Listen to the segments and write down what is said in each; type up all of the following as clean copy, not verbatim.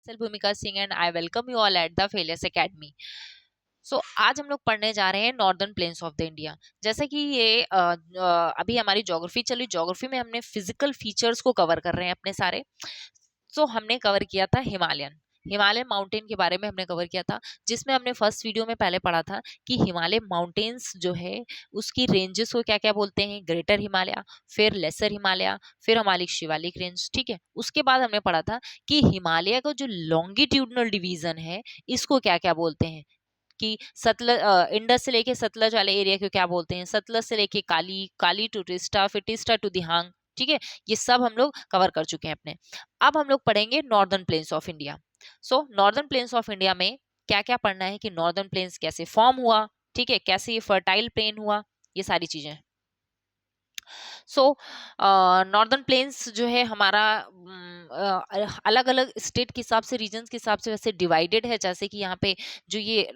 भूमिका Singh and I welcome you all at the failures academy. आज हम लोग पढ़ने जा रहे हैं northern plains of the India. जैसे कि ये अभी हमारी ज्योग्राफी चली, ज्योग्राफी में हमने फिजिकल फीचर्स को कवर कर रहे हैं अपने सारे। हमने कवर किया था हिमालय माउंटेन के बारे में हमने कवर किया था, जिसमें हमने फर्स्ट वीडियो में पहले पढ़ा था कि हिमालय माउंटेन्स जो है उसकी रेंजेस को क्या क्या बोलते हैं, ग्रेटर हिमालय, फिर लेसर हिमालय, फिर हमारी शिवालिक रेंज। ठीक है, उसके बाद हमने पढ़ा था कि हिमालय का जो लॉन्गिट्यूडनल डिवीजन है इसको क्या क्या बोलते हैं, कि सतलज इंडस से लेके सतलज वाले एरिया को क्या बोलते हैं, सतलज से लेके काली, काली टू टिस्टा, फिर टिस्टा टू दिहांग। ठीक है, ये सब हम लोग कवर कर चुके हैं अपने। अब हम लोग पढ़ेंगे northern plains of India. Northern plains of India में क्या क्या पढ़ना है कि नॉर्दर्न प्लेन्स कैसे फॉर्म हुआ, ठीक है, कैसे ये फर्टाइल प्लेन हुआ, ये सारी चीजें। नॉर्दर्न प्लेन्स जो है हमारा अलग अलग स्टेट के हिसाब से, रीजन के हिसाब से वैसे डिवाइडेड है। जैसे कि यहाँ पे जो ये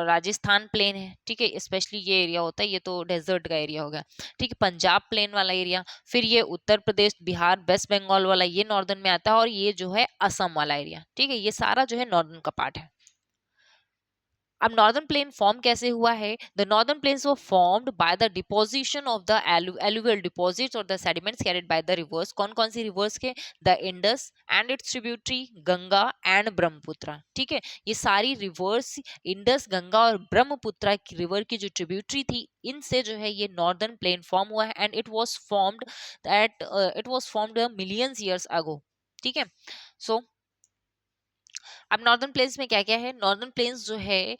राजस्थान प्लेन है, ठीक है, स्पेशली ये एरिया होता है, ये तो डेजर्ट का एरिया होगा। ठीक है, पंजाब प्लेन वाला एरिया, फिर ये उत्तर प्रदेश, बिहार, वेस्ट बंगाल वाला ये नॉर्दर्न में आता है, और ये जो है असम वाला एरिया। ठीक है, ये सारा जो है नॉर्दर्न का पार्ट है। अब नॉर्दर्न प्लेन फॉर्म कैसे हुआ है? The northern plains were formed by the deposition of the alluvial deposits और the sediments carried by the rivers. कौन कौन सी रिवर्स के? The Indus and its tributary, Ganga and Brahmaputra. ठीक है, ये सारी रिवर्स, इंडस, गंगा और ब्रह्मपुत्र की रिवर की जो ट्रिब्यूटरी थी, इनसे जो है ये नॉर्दर्न प्लेन फॉर्म हुआ है। And it was formed millions years ago. ठीक है, सो अब नॉर्दर्न प्लेन्स में क्या क्या है? नॉर्दर्न प्लेन्स जो है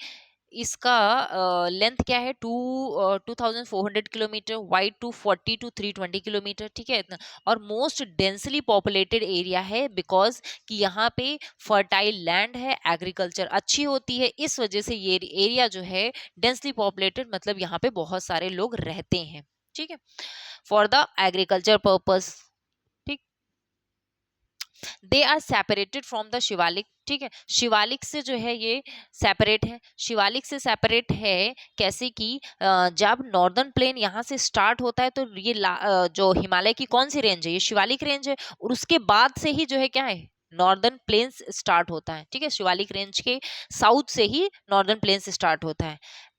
इसका लेंथ क्या है? 2400 किलोमीटर, वाइड 240 to 320 किलोमीटर। ठीक है, इतना। और मोस्ट डेंसली पॉपुलेटेड एरिया है, बिकॉज कि यहाँ पे फर्टाइल लैंड है, एग्रीकल्चर अच्छी होती है, इस वजह से ये एरिया जो है डेंसली पॉपुलेटेड, मतलब यहाँ पे बहुत सारे लोग रहते हैं। ठीक है, for the agriculture purpose. They are separated from the Shivalik. ठीक है, शिवालिक से जो है ये सेपरेट है। शिवालिक से सेपरेट है कैसे कि जब नॉर्दर्न प्लेन यहाँ से स्टार्ट होता है तो ये जो हिमालय की कौन सी रेंज है? ये शिवालिक रेंज है, और उसके बाद से ही जो है क्या है, नॉर्दर्न प्लेन्स स्टार्ट होता है। ठीक है, शिवालिक रेंज के साउथ से ही नॉर्दर्न प्लेन्स स्टार्ट होता है।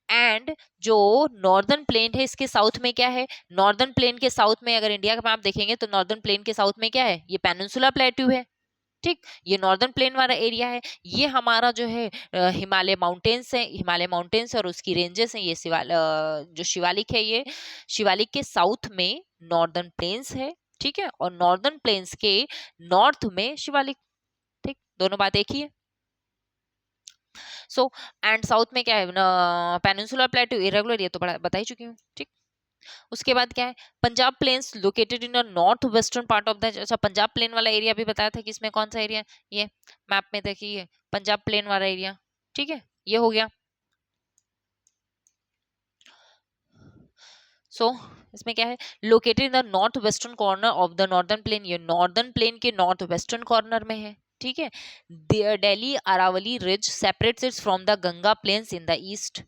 एंड जो नॉर्दर्न प्लेन है इसके साउथ में क्या है? नॉर्दर्न प्लेन के साउथ में अगर इंडिया का मैप देखेंगे तो नॉर्दर्न प्लेन के साउथ में क्या है? ये पेनिनसुला प्लेट्यू है। ठीक, ये नॉर्दर्न प्लेन वाला एरिया है। ये हमारा जो है हिमालय माउंटेन्स है, हिमालय माउंटेन्स और उसकी रेंजेस हैं। ये जो शिवालिक है, ये शिवालिक के साउथ में नॉर्दर्न प्लेन्स है। ठीक है, और नॉर्दर्न प्लेन्स के नॉर्थ में शिवालिक। ठीक, दोनों बात एक ही है। एंड साउथ में क्या है? पेनिनसुलर प्लेट्यू, इरेगुलर, ये तो बता ही चुकी हूँ। ठीक, उसके बाद क्या है? Punjab plains located in the north western part of the, अच्छा, पंजाब प्लेन वाला एरिया भी बताया था कि इसमें कौन सा एरिया? ये मैप में देखिए, पंजाब प्लेन वाला एरिया। ठीक है, ये हो गया। इसमें क्या है? Located in the north western corner of the northern plain, ये नॉर्दर्न प्लेन के नॉर्थ वेस्टर्न कॉर्नर में है। ठीक है, Delhi Aravali ridge separates its from the Ganga plains in the east.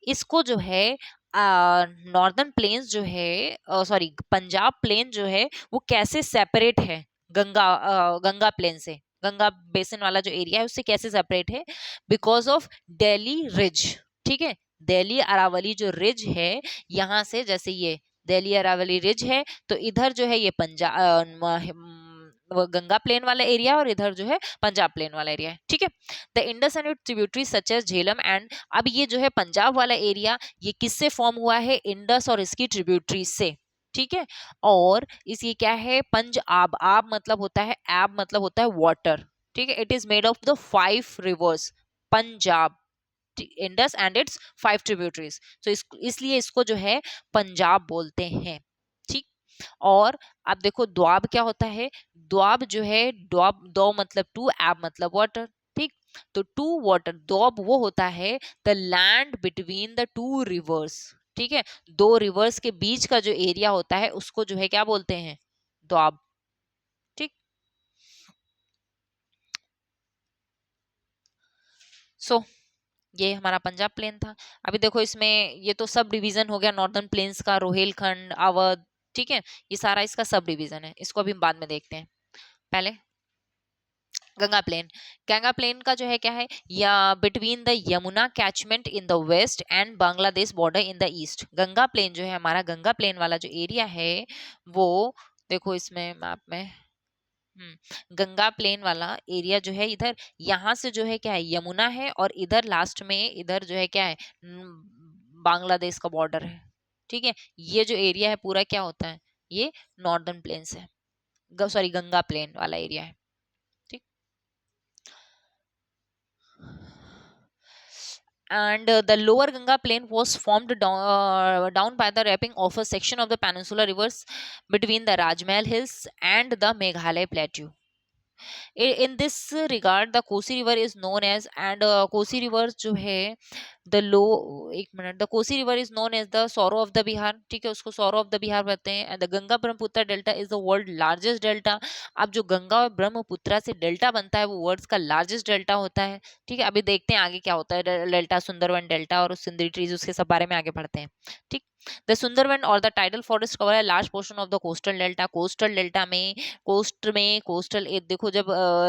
इसको जो है नॉर्दर्न प्लेन्स जो है, सॉरी, पंजाब प्लेन जो है वो कैसे सेपरेट है गंगा प्लेन से? गंगा बेसिन वाला जो एरिया है उससे कैसे सेपरेट है? Because of Delhi ridge. ठीक है, दिल्ली अरावली जो रिज है, यहाँ से जैसे ये दिल्ली अरावली रिज है, तो इधर जो है ये गंगा प्लेन वाला एरिया, और इधर जो है पंजाब प्लेन वाला एरिया है। ठीक है, the Indus and its tributary such as Jhelum and, अब ये जो है पंजाब वाला एरिया, ये किससे फॉर्म हुआ है? इंडस और इसकी ट्रिब्यूटरी से। ठीक है, और इस ये क्या है? पंज आब, आब मतलब होता है, एब मतलब होता है वाटर। ठीक है, it is made of the 5 reverse, Punjab, Indus and it's 5 tributaries. तो इसलिए इसको जो है पंजाब बोलते हैं। ठीक, और अब देखो द्वाब क्या होता है? द्वाब जो है, द्वाब, दो मतलब 2, एब मतलब वाटर। ठीक, तो 2 वाटर, द्वाब वो होता है the land between the 2 reverse. ठीक है, 2 रिवर्स के बीच का जो एरिया होता है उसको जो है क्या बोलते हैं? द्वाब। ठीक, सो ये हमारा पंजाब प्लेन था। अभी देखो इसमें ये तो सब डिवीजन हो गया नॉर्दर्न प्लेन्स का, रोहेलखंड, अवध। ठीक है, ये सारा इसका सब डिवीजन है, इसको अभी हम बाद में देखते हैं। पहले गंगा प्लेन का जो है क्या है, या between the Yamuna catchment in the west and Bangladesh border in the east. Ganga plain जो है हमारा, गंगा प्लेन वाला जो एरिया है वो, देखो इसमें मैप में, गंगा प्लेन वाला एरिया जो है इधर, यहाँ से जो है क्या है यमुना है, और इधर लास्ट में इधर जो है क्या है बांग्लादेश का बॉर्डर है। ठीक है, ये जो एरिया है पूरा क्या होता है, ये नॉर्दर्न प्लेन्स है, सॉरी गंगा प्लेन वाला एरिया है। ठीक, and the lower Ganga plain was formed down by the wrapping of a section of the peninsula rivers between the Rajmahal hills and the Meghalaya plateau. In this regard the Kosi river is known as, and Kosi river जो है the low, एक मिनट, the Kosi river is known as the sorrow of the Bihar. ठीक है, उसको sorrow of the Bihar कहते हैं। And the Ganga Brahmaputra delta is the world largest delta. अब जो गंगा और ब्रह्मपुत्र से डेल्टा बनता है वो वर्ल्ड का लार्जेस्ट डेल्टा होता है। ठीक है, अभी देखते हैं आगे क्या होता है, डेल्टा सुंदरवन डेल्टा और सिंदरी ट्रीज, उसके सब बारे में आगे पढ़ते हैं। ठीक, द सुंदरवन और द टाइडल फॉरेस्ट कवर है large portion of the coastal delta. Coastal delta में, कोस्टल देखो जब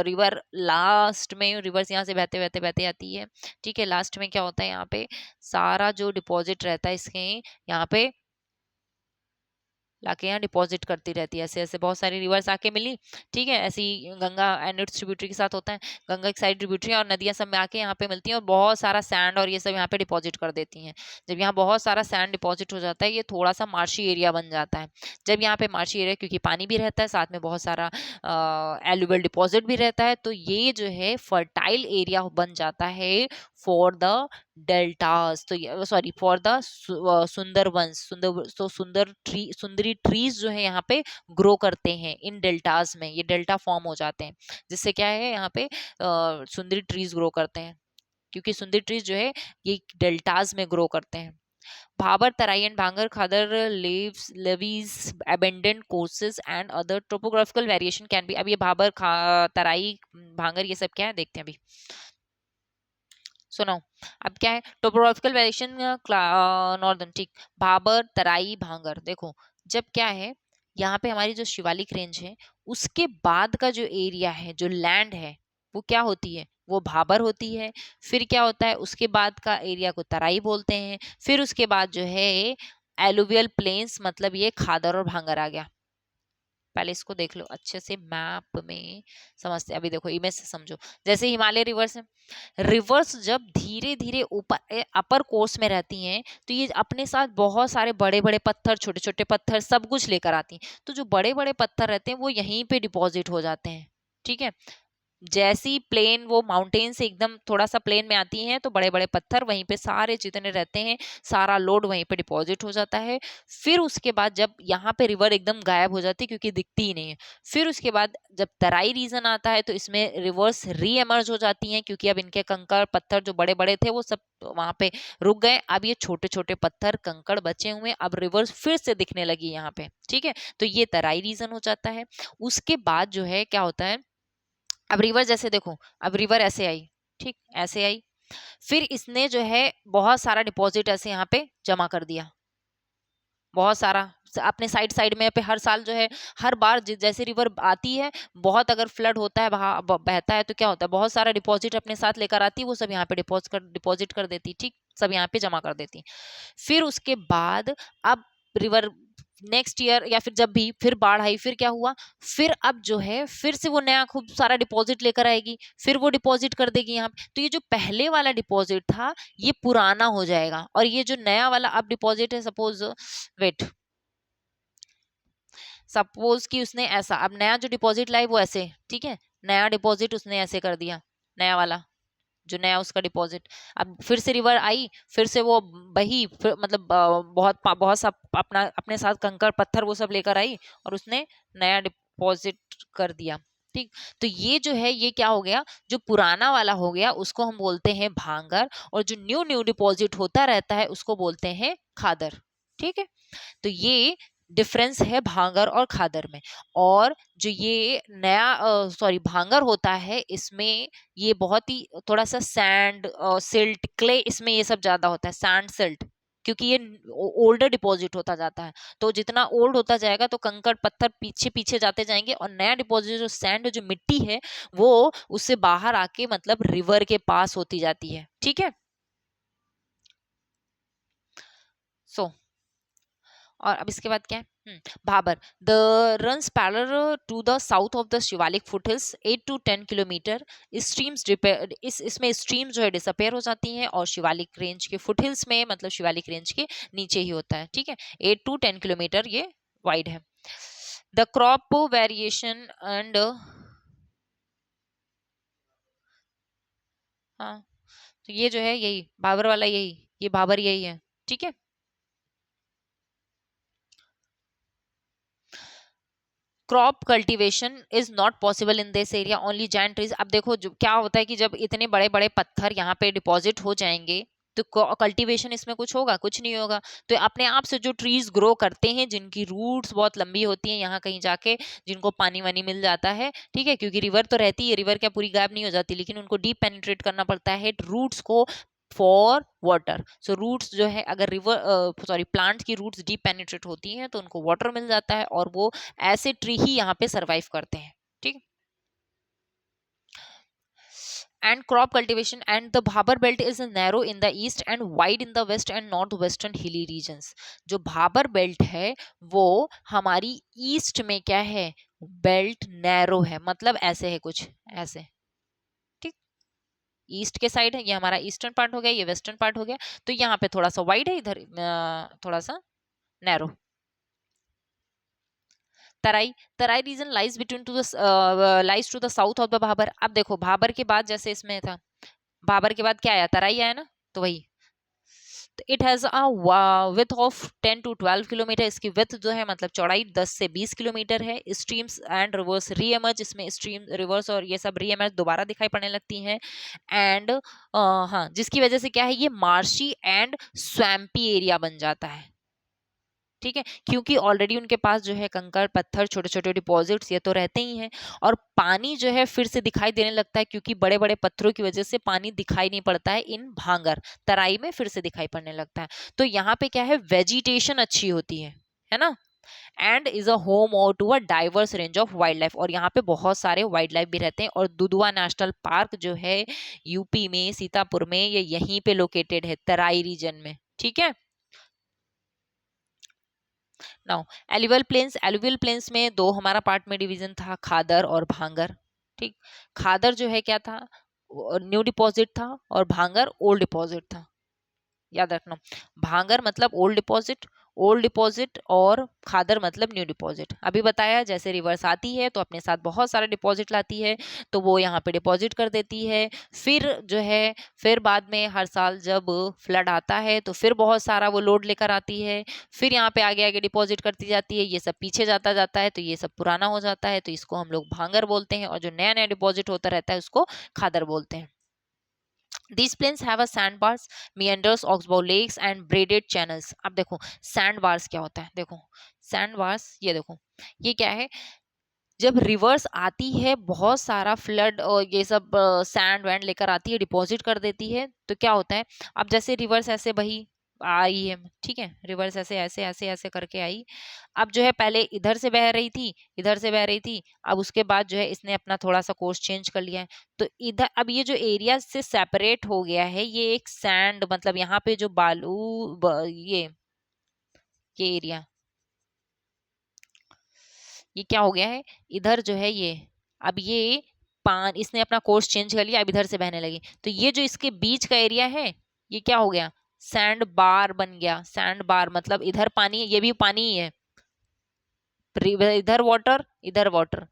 रिवर लास्ट में, रिवर्स यहाँ से बहते बहते बहते आती है। ठीक है, लास्ट में क्या होता है, यहाँ पे सारा जो डिपॉजिट रहता है इसके यहाँ पे लाके यहाँ डिपॉजिट करती रहती है। ऐसे ऐसे बहुत सारी रिवर्स आके मिली। ठीक है, ऐसी गंगा एंड इट्स ट्रिब्यूटरी के साथ होता है। गंगा एक साइड ट्रिब्यूटरी और नदियां सब में आके यहाँ पे मिलती हैं और बहुत सारा सैंड और ये सब यहाँ पे डिपॉजिट कर देती हैं। जब यहाँ बहुत सारा सैंड डिपॉजिट हो जाता है, ये थोड़ा सा मार्शी एरिया बन जाता है। जब यहाँ पे मार्शी एरिया, क्योंकि पानी भी रहता है साथ में बहुत सारा एलुवियल डिपॉजिट भी रहता है, तो ये जो है फर्टाइल एरिया बन जाता है फॉर द डेल्टास। तो sorry, for the सुंदरवंस, Sundari trees जो है यहाँ पे ग्रो करते हैं इन डेल्टास में। ये डेल्टा फॉर्म हो जाते हैं जिससे क्या है यहाँ पे सुंदरी ट्रीज ग्रो करते हैं, क्योंकि सुंदरी ट्रीज जो है ये डेल्टास में ग्रो करते हैं। भाबर, तराई एंड भांगर खादर levies abandoned courses and other topographical variation can be। अब ये भाबर, तराई, भांगर ये सब क्या है देखते हैं अभी, सुनो। अब क्या है, टोपोग्राफिकल वेरिएशन नॉर्दर्न। ठीक, भाबर, तराई, भांगर, देखो जब क्या है यहाँ पे हमारी जो शिवालिक रेंज है उसके बाद का जो एरिया है, जो लैंड है, वो क्या होती है, वो भाबर होती है। फिर क्या होता है, उसके बाद का एरिया को तराई बोलते हैं। फिर उसके बाद जो है एलुवियल प्लेन्स, मतलब ये खादर और भांगर आ गया। पहले इसको देख लो अच्छे से मैप में समझते। अभी देखो इमेज से समझो, जैसे हिमालय रिवर्स है, रिवर्स जब धीरे धीरे ऊपर अपर कोर्स में रहती हैं तो ये अपने साथ बहुत सारे बड़े बड़े पत्थर, छोटे छोटे पत्थर सब कुछ लेकर आती हैं। तो जो बड़े बड़े पत्थर रहते हैं वो यहीं पे डिपॉजिट हो जाते हैं। ठीक है, जैसी प्लेन वो माउंटेन से एकदम थोड़ा सा प्लेन में आती हैं तो बड़े बड़े पत्थर वहीं पे सारे जितने रहते हैं सारा लोड वहीं पे डिपॉजिट हो जाता है। फिर उसके बाद जब यहाँ पे रिवर एकदम गायब हो जाती है क्योंकि दिखती ही नहीं है, फिर उसके बाद जब तराई रीजन आता है तो इसमें रिवर्स री एमर्ज हो जाती हैं, क्योंकि अब इनके कंकड़ पत्थर जो बड़े बड़े थे वो सब वहां पे रुक गए। अब ये छोटे छोटे पत्थर कंकड़ बचे हुए, अब रिवर्स फिर से दिखने लगी यहाँ पे। ठीक है, तो ये तराई रीजन हो जाता है। उसके बाद जो है क्या होता है, अब रिवर जैसे देखो, अब रिवर ऐसे आई, ठीक ऐसे आई, फिर इसने जो है बहुत सारा डिपॉजिट ऐसे यहाँ पे जमा कर दिया, बहुत सारा अपने साइड साइड में पे। हर साल जो है, हर बार जैसे रिवर आती है, बहुत अगर फ्लड होता है, बहता है, तो क्या होता है बहुत सारा डिपॉजिट अपने साथ लेकर आती है, वो सब यहाँ पे डिपॉजिट कर देती। ठीक, सब यहाँ पे जमा कर देती। फिर उसके बाद अब रिवर नेक्स्ट ईयर या फिर जब भी फिर बाढ़ आई, फिर क्या हुआ, फिर अब जो है फिर से वो नया खूब सारा डिपॉजिट लेकर आएगी, फिर वो डिपॉजिट कर देगी यहाँ पे। तो ये जो पहले वाला डिपॉजिट था ये पुराना हो जाएगा, और ये जो नया वाला अब डिपॉजिट है, सपोज वेट, सपोज कि उसने ऐसा, अब नया जो डिपॉजिट लाई वो ऐसे, ठीक है, नया डिपॉजिट उसने ऐसे कर दिया, नया वाला जो नया उसका डिपॉजिट। अब फिर से रिवर आई, फिर से वो बही, फिर मतलब बहुत सब अपना अपने साथ कंकड़ पत्थर वो सब लेकर आई और उसने नया डिपॉजिट कर दिया। ठीक, तो ये जो है ये क्या हो गया, जो पुराना वाला हो गया उसको हम बोलते हैं भांगर, और जो न्यू न्यू डिपॉजिट होता रहता है उसको बोलते हैं खादर। ठीक है, तो ये डिफरेंस है भांगर और खादर में। और जो ये नया सॉरी भांगर होता है इसमें ये बहुत ही थोड़ा सा सैंड, सिल्ट, क्ले, इसमें ये सब ज्यादा होता है, सैंड, सिल्ट। क्योंकि ये ओल्डर डिपॉजिट होता जाता है। तो जितना ओल्ड होता जाएगा तो कंकड़ पत्थर पीछे पीछे जाते जाएंगे और नया डिपॉजिट जो सैंड जो मिट्टी है वो उससे बाहर आके मतलब रिवर के पास होती जाती है। ठीक है। सो और अब इसके बाद क्या है, Bhabar the runs parallel to the south of the Shivalik foothills 8 to 10 kilometre. Streams इसमें स्ट्रीम जो है डिसअपेयर हो जाती हैं और शिवालिक रेंज के फुटहिल्स में मतलब शिवालिक रेंज के नीचे ही होता है। ठीक है। 8 to 10 किलोमीटर ये वाइड है। द क्रॉप वेरिएशन एंड हाँ, तो ये जो है यही भाबर वाला यही ये भाबर यही है। ठीक है। Crop cultivation is not possible in this area only giant trees. अब देखो जो क्या होता है कि जब इतने बड़े बड़े पत्थर यहाँ पे डिपॉजिट हो जाएंगे तो कल्टीवेशन इसमें कुछ होगा, कुछ नहीं होगा। तो अपने आप से जो ट्रीज ग्रो करते हैं जिनकी रूट्स बहुत लंबी होती हैं यहाँ कहीं जाके, जिनको पानी वानी मिल जाता है, ठीक है, क्योंकि रिवर तो रहती है, रिवर क्या पूरी गायब नहीं हो जाती, लेकिन उनको डीप पेनिट्रेट करना पड़ता है रूट्स को फॉर वाटर। सो रूट्स जो है अगर रिवर सॉरी प्लांट्स की रूट्स डीप पेनिट्रेट होती हैं तो उनको वाटर मिल जाता है और वो ऐसे ट्री ही यहाँ पे सरवाइव करते हैं। ठीक। and crop cultivation and the bhabar belt is narrow in the east and wide in the west and northwestern hilly regions। जो भाबर बेल्ट है वो हमारी ईस्ट में क्या है, बेल्ट नैरो है, मतलब ऐसे है कुछ ऐसे। ठीक। ईस्ट के साइड है, ये हमारा ईस्टर्न पार्ट हो गया, ये वेस्टर्न पार्ट हो गया। तो यहाँ पे थोड़ा सा वाइड है, इधर थोड़ा सा narrow. Terai Terai region lies between to the lies to the south of the Bhabar. अब देखो भाबर के बाद जैसे इसमें था, भाबर के बाद क्या आया, तराई आया ना, तो वही it has a width of 10 to 12 kilometre. इसकी विथ जो है मतलब चौड़ाई 10 से 20 किलोमीटर है। स्ट्रीम्स एंड रिवर्स री एमर्ज, इसमें स्ट्रीम रिवर्स और ये सब री एमर्ज दोबारा दिखाई पड़ने लगती हैं। एंड हाँ, जिसकी वजह से क्या है, ये मार्शी एंड स्वैम्पी एरिया बन जाता है। ठीक है, क्योंकि ऑलरेडी उनके पास जो है कंकड़ पत्थर छोटे छोटे डिपॉजिट्स ये तो रहते ही हैं और पानी जो है फिर से दिखाई देने लगता है, क्योंकि बड़े बड़े पत्थरों की वजह से पानी दिखाई नहीं पड़ता है इन भांगर तराई में, फिर से दिखाई पड़ने लगता है। तो यहाँ पे क्या है, वेजिटेशन अच्छी होती है ना। एंड इज अ होम और to a diverse range of wildlife, और यहाँ पे बहुत सारे वाइल्ड लाइफ भी रहते हैं। और दुधवा नेशनल पार्क जो है यूपी में सीतापुर में, ये यहीं पे लोकेटेड है तराई रीजन में। ठीक है। नाउ एलुवियल प्लेन्स में दो हमारा पार्ट में डिवीजन था, खादर और भांगर। ठीक। खादर जो है क्या था, न्यू डिपॉजिट था और भांगर ओल्ड डिपॉजिट था। याद रखना, भांगर मतलब ओल्ड डिपॉजिट और खादर मतलब न्यू डिपॉजिट। अभी बताया जैसे रिवर्स आती है तो अपने साथ बहुत सारा डिपॉजिट लाती है, तो वो यहाँ पे डिपॉजिट कर देती है। फिर जो है फिर बाद में हर साल जब फ्लड आता है तो फिर बहुत सारा वो लोड लेकर आती है, फिर यहाँ पे आगे आगे डिपॉजिट करती जाती है, ये सब पीछे जाता जाता है तो ये सब पुराना हो जाता है, तो इसको हम लोग भांगर बोलते हैं। और जो नया नया डिपॉजिट होता रहता है उसको खादर बोलते हैं। These plains have a sandbars, meanders, oxbow lakes and braided channels। अब देखो sandbars क्या होता है, देखो sandbars ये देखो ये क्या है, जब रिवर्स आती है बहुत सारा फ्लड और ये सब सैंड वैंड लेकर आती है, डिपॉजिट कर देती है, तो क्या होता है, अब जैसे रिवर्स ऐसे बही आई है, ठीक है, रिवर्स ऐसे ऐसे ऐसे ऐसे करके आई। अब जो है पहले इधर से बह रही थी, इधर से बह रही थी, अब उसके बाद जो है इसने अपना थोड़ा सा कोर्स चेंज कर लिया है। तो इधर अब ये जो एरिया से सेपरेट हो गया है, ये एक सैंड मतलब यहाँ पे जो बालू ये एरिया ये क्या हो गया है, इधर जो है ये अब ये पान इसने अपना कोर्स चेंज कर लिया, अब इधर से बहने लगी, तो ये जो इसके बीच का एरिया है ये क्या हो गया, सैंड बार बन गया। सैंड बार मतलब इधर पानी है, ये भी पानी ही है, इधर वाटर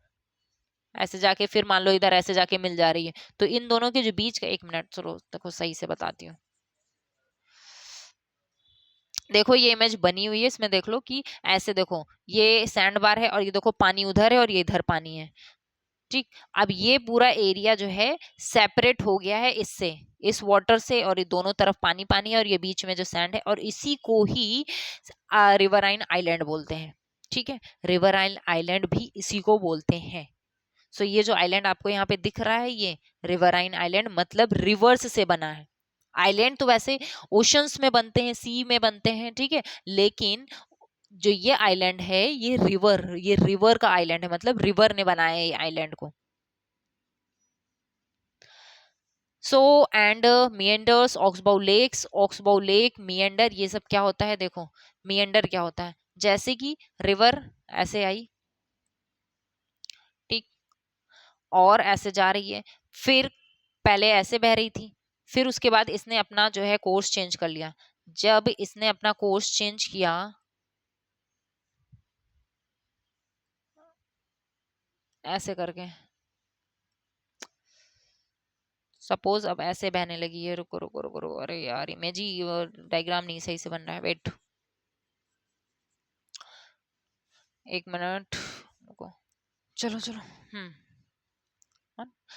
ऐसे जाके फिर मान लो इधर ऐसे जाके मिल जा रही है। तो इन दोनों के जो बीच का, एक मिनट चलो देखो सही से बताती हूँ। देखो ये इमेज बनी हुई है, इसमें देख लो कि ऐसे देखो ये सैंड बार है और ये देखो पानी उधर है और ये इधर पानी है। ठीक। अब ये पूरा एरिया जो है सेपरेट हो गया है इससे, इस वाटर से, और ये दोनों तरफ पानी पानी है और ये बीच में जो सैंड है, और इसी को ही रिवराइन आइलैंड बोलते हैं। ठीक है, रिवराइन आइलैंड भी इसी को बोलते हैं। सो ये जो आइलैंड आपको यहाँ पे दिख रहा है ये रिवराइन आइलैंड मतलब रिवर्स से बना है। आइलैंड तो वैसे ओशंस में बनते हैं, सी में बनते हैं, ठीक है, लेकिन जो ये आइलैंड है ये रिवर का आइलैंड है, मतलब रिवर ने बनाया है ये आइलैंड को। सो एंड मिएंडर्स, ऑक्सबाउ लेक, मिएंडर, ये सब क्या होता है देखो, मिएंडर क्या होता है, जैसे कि रिवर ऐसे आई, ठीक, और ऐसे जा रही है, फिर पहले ऐसे बह रही थी, फिर उसके बाद इसने अपना जो है कोर्स चेंज कर लिया। जब इसने अपना कोर्स चेंज किया ऐसे करके, सपोज अब ऐसे बहने लगी है, रुको रुको रुको रुको, अरे यार इमेज ही डायग्राम नहीं सही से बन रहा है, वेट, एक मिनट रुको, चलो चलो, हम्म,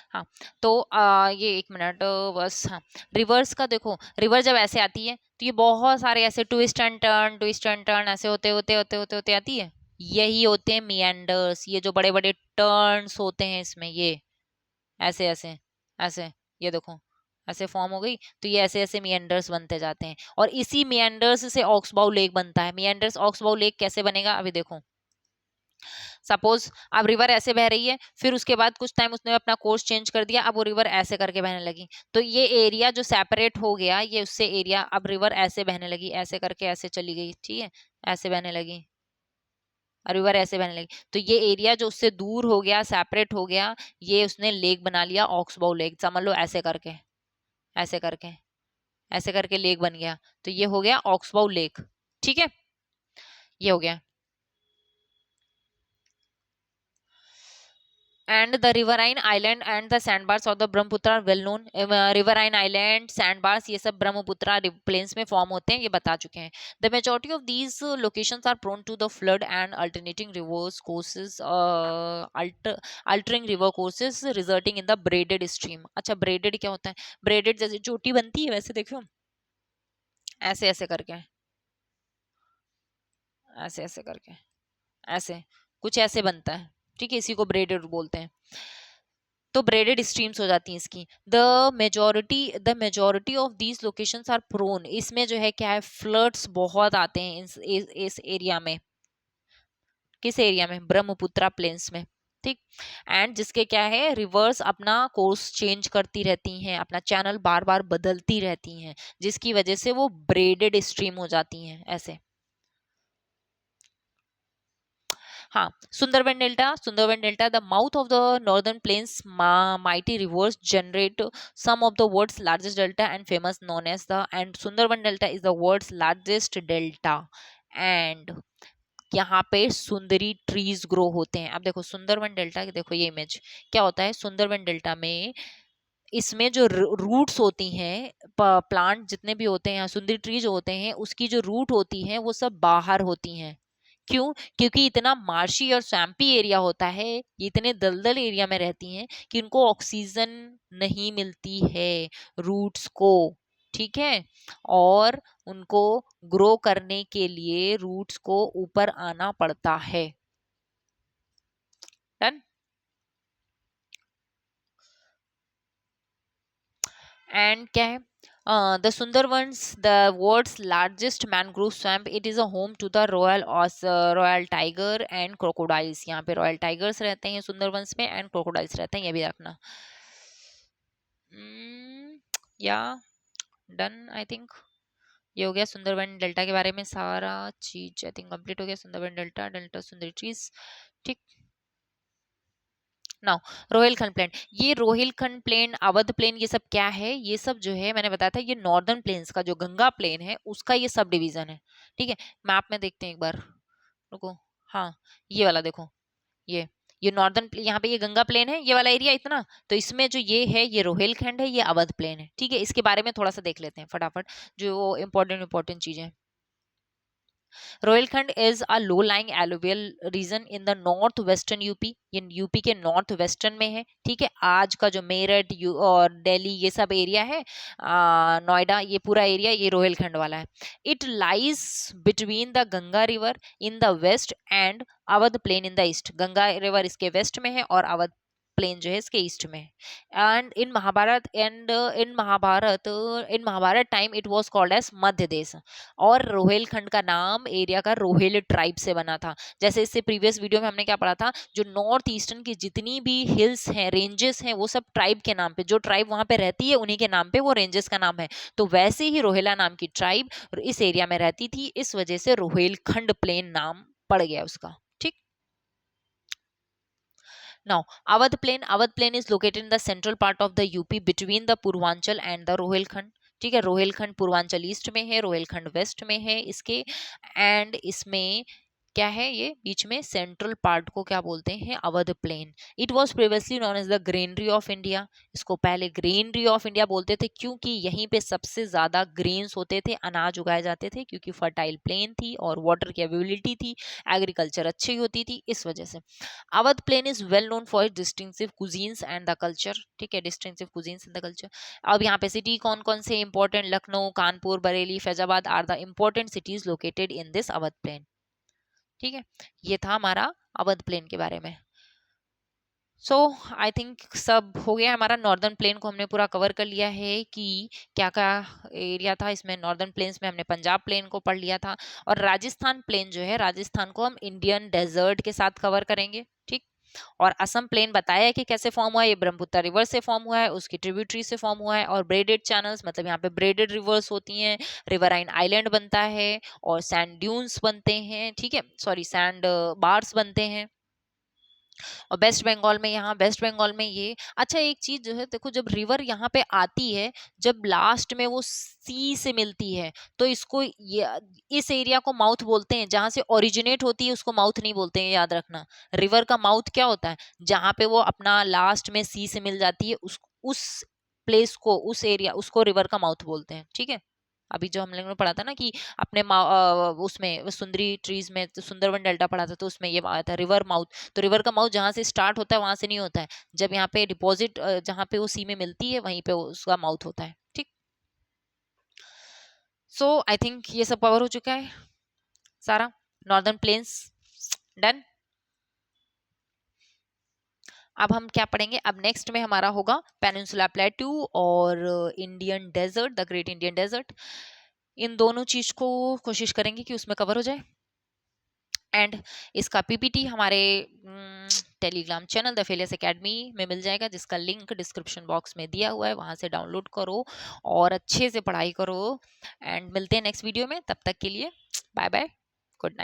हाँ, तो ये एक मिनट बस, हाँ, रिवर्स का देखो, रिवर जब ऐसे आती है तो ये बहुत सारे ऐसे ट्विस्ट एंड टर्न ऐसे होते होते होते होते होते आती है, यही होते हैं मिएंडर्स, ये जो बड़े बड़े टर्न्स होते हैं इसमें, ये ऐसे ऐसे ऐसे, ये देखो ऐसे फॉर्म हो गई, तो ये ऐसे ऐसे मिएंडर्स बनते जाते हैं, और इसी मिएंडर्स से ऑक्सबाउ लेक बनता है। मिएंडर्स ऑक्सबाउ लेक कैसे बनेगा अभी देखो, सपोज अब रिवर ऐसे बह रही है, फिर उसके बाद कुछ टाइम उसने अपना कोर्स चेंज कर दिया, अब वो रिवर ऐसे करके बहने लगी, तो ये एरिया जो सेपरेट हो गया ये उससे एरिया, अब रिवर ऐसे बहने लगी, ऐसे करके ऐसे चली गई, ठीक है, ऐसे बहने लगी, रिवर ऐसे बहने लगी, तो ये एरिया जो उससे दूर हो गया, सेपरेट हो गया, ये उसने लेक बना लिया, ऑक्सबाउ लेक, समझ लो ऐसे करके, ऐसे करके, ऐसे करके लेक बन गया, तो ये हो गया ऑक्सबाउ लेक, ठीक है, ये हो गया। And the riverine island and the sandbars of the Brahmaputra are well known. Riverine island, sandbars, ये सब ब्रह्मपुत्र plains में form होते हैं, ये बता चुके हैं। The majority of these locations are prone to the flood and alternating rivers courses, altering river courses resulting in the braided stream। अच्छा, braided क्या होता है, braided जैसे चोटी बनती है वैसे देखो, ऐसे ऐसे करके, ऐसे ऐसे करके, ऐसे कुछ ऐसे बनता है, ठीक है, इसी को ब्रेडेड बोलते हैं, तो ब्रेडेड स्ट्रीम्स हो जाती हैं इसकी। The majority of these locations are prone, इसमें जो है क्या है, फ्लड्स बहुत आते हैं इस एरिया में, किस एरिया में, ब्रह्मपुत्रा प्लेन्स में, ठीक, एंड जिसके क्या है, रिवर्स अपना कोर्स चेंज करती रहती हैं, अपना चैनल बार बार बदलती रहती हैं, जिसकी वजह से वो ब्रेडेड स्ट्रीम हो जाती हैं ऐसे। हाँ, Sundarban delta, the mouth of the northern planes mighty reverse generate some of the world's largest delta and famous known as the, and Sundarban Delta is the world's largest delta, and यहाँ पे सुंदरी trees grow होते हैं। अब देखो Sundarban delta की देखो ये image, क्या होता है सुंदरबन डेल्टा में, इसमें जो रूट्स होती हैं, प्लांट जितने भी होते हैं, सुंदरी ट्री जो होते हैं उसकी जो रूट होती है वो सब बाहर होती हैं, क्यों, क्योंकि इतना मार्शी और स्वैम्पी एरिया होता है, ये इतने दलदल एरिया में रहती हैं कि इनको ऑक्सीजन नहीं मिलती है रूट्स को, ठीक है, और उनको ग्रो करने के लिए रूट्स को ऊपर आना पड़ता है। डन। एंड क्या है, the Sundarbans, the world's largest mangrove swamp, it is a home to the royal tiger and crocodiles, यहाँ पे रॉयल टाइगर्स रहते हैं सुंदरबंस में, एंड क्रोकोडाइल्स रहते हैं, ये भी रखना। या डन आई थिंक, ये हो गया सुंदरबन डेल्टा के बारे में सारा चीज, आई थिंक कंप्लीट हो गया, सुंदरबन डेल्टा, डेल्टा सुंदरी ट्रीज, ठीक। नाउ रोहिलखंड प्लेन, ये रोहिलखंड प्लेन, अवध प्लेन, ये सब क्या है, ये सब जो है मैंने बताया था, ये नॉर्दर्न प्लेन्स का जो गंगा प्लेन है उसका ये सब डिवीजन है, ठीक है, मैप में देखते हैं एक बार, रुको, हाँ, ये वाला देखो, ये नॉर्दर्न, यहाँ पे ये गंगा प्लेन है, ये वाला एरिया इतना, तो इसमें जो ये है ये रोहिलखंड है, ये अवध प्लेन है, ठीक है, इसके बारे में थोड़ा सा देख लेते हैं फटाफट, जो इंपॉर्टेंट इंपॉर्टेंट चीजें हैं। Rohilkhand is a low lying alluvial region in the north western UP, ये यूपी के नॉर्थ वेस्टर्न में है, ठीक है, आज का जो मेरठ और दिल्ली ये सब एरिया है, नोएडा, ये पूरा एरिया ये रोहिलखंड वाला है। It lies between the Ganga river in the west and Awadh plain in the east, Ganga river इसके वेस्ट में है और अवध प्लेन जो है इसके ईस्ट में। And in Mahabharata time it was called as Madhya Desh. और रोहेलखंड का नाम एरिया का रोहेल ट्राइब से बना था। जैसे इससे प्रीवियस वीडियो में हमने क्या पढ़ा था, जो नॉर्थ ईस्टर्न की जितनी भी हिल्स हैं, रेंजेस हैं, वो सब ट्राइब के नाम पे, जो ट्राइब वहां पे रहती है उन्हीं के नाम पे वो रेंजेस का नाम है। तो वैसे ही रोहेला नाम की ट्राइब इस एरिया में रहती थी, इस वजह से रोहेलखंड प्लेन नाम पड़ गया उसका। ठीक। Now, Awadh Plain is located in the central part of the UP between the Purvanchal and the Rohilkhand। ठीक है, रोहिलखंड पूर्वांचल ईस्ट में है, रोहिलखंड वेस्ट में है इसके। एंड इसमें क्या है, ये बीच में सेंट्रल पार्ट को क्या बोलते हैं, Awadh plain. It was previously known as the granary of India. इसको पहले ग्रेनरी ऑफ इंडिया बोलते थे, क्योंकि यहीं पे सबसे ज्यादा ग्रेन्स होते थे, अनाज उगाए जाते थे, क्योंकि फर्टाइल प्लेन थी और वाटर की अवेलेबिलिटी थी, एग्रीकल्चर अच्छी होती थी, इस वजह से। Awadh plain is well known for distinctive cuisines and the culture. ठीक है, distinctive cuisines and the culture. अब यहाँ पे सिटी कौन कौन से important, Lucknow, Kanpur, Bareilly, Faizabad are the important cities located in this Awadh plain. ठीक है, ये था हमारा अवध प्लेन के बारे में। सो आई थिंक सब हो गया हमारा। नॉर्दर्न प्लेन को हमने पूरा कवर कर लिया है कि क्या क्या एरिया था इसमें। नॉर्दर्न प्लेन्स में हमने पंजाब प्लेन को पढ़ लिया था, और राजस्थान प्लेन जो है, राजस्थान को हम इंडियन डेजर्ट के साथ कवर करेंगे। ठीक। और असम प्लेन बताया है कि कैसे फॉर्म हुआ है, ये ब्रह्मपुत्र रिवर से फॉर्म हुआ है, उसकी ट्रिब्यूटरी से फॉर्म हुआ है। और ब्रेडेड चैनल्स मतलब यहाँ पे ब्रेडेड रिवर्स होती हैं, रिवराइन आइलैंड बनता है, और सैंड ड्यून्स बनते हैं। ठीक है, सॉरी, सैंड बार्स बनते हैं। और वेस्ट बंगाल में ये, अच्छा एक चीज जो है देखो, जब रिवर यहाँ पे आती है, जब लास्ट में वो सी से मिलती है, तो इसको इस एरिया को माउथ बोलते हैं। जहां से ओरिजिनेट होती है उसको माउथ नहीं बोलते हैं, याद रखना। रिवर का माउथ क्या होता है, जहां पे वो अपना लास्ट में सी से मिल जाती है, उस प्लेस को, उस एरिया, उसको रिवर का माउथ बोलते हैं। ठीक है, अभी जो हम लोगों ने पढ़ा था ना कि अपने उसमें सुंदरी ट्रीज में, तो सुंदरवन डेल्टा पढ़ा था, तो उसमें ये आया था रिवर माउथ। तो रिवर का माउथ जहां से स्टार्ट होता है वहां से नहीं होता है, जब यहाँ पे डिपॉजिट, जहां पे वो सी में मिलती है वहीं पे उसका माउथ होता है। ठीक। सो आई थिंक ये सब कवर हो चुका है सारा, नॉर्दर्न प्लेन्स डन। अब हम क्या पढ़ेंगे, अब नेक्स्ट में हमारा होगा पेनिनसुला प्लेटू और Indian desert, the great Indian desert. इन दोनों चीज को कोशिश करेंगे कि उसमें कवर हो जाए। एंड इसका पीपीटी हमारे Telegram channel the failures academy में मिल जाएगा, जिसका लिंक डिस्क्रिप्शन बॉक्स में दिया हुआ है, वहां से डाउनलोड करो और अच्छे से पढ़ाई करो। एंड मिलते हैं नेक्स्ट वीडियो में, तब तक के लिए बाय बाय, गुड नाइट।